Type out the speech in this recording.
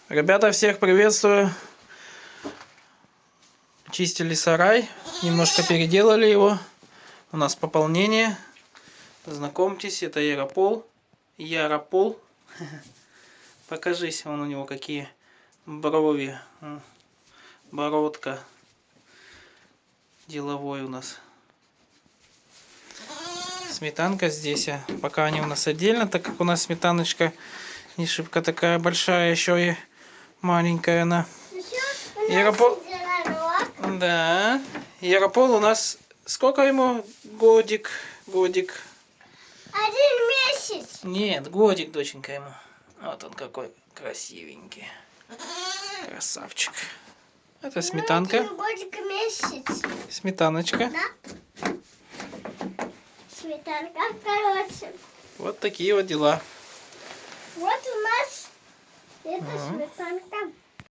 Ребята, всех приветствую. Чистили сарай, немножко переделали его. У нас пополнение. Знакомьтесь, это Яропол. Яропол. Покажись, вон у него какие брови. Бородка. Деловой у нас. Сметанка здесь. Пока они у нас отдельно, так как у нас сметаночка не шибко такая большая, еще и маленькая она. Яропол... Да. Яропол у нас... Сколько ему? Годик. Годик. 1 месяц. Нет, годик, доченька ему. Вот он какой красивенький. Красавчик. Это сметанка. Годик месяц. Сметаночка. Да? Сметанка, короче. Вот такие вот дела. Вот у нас эта сметанка.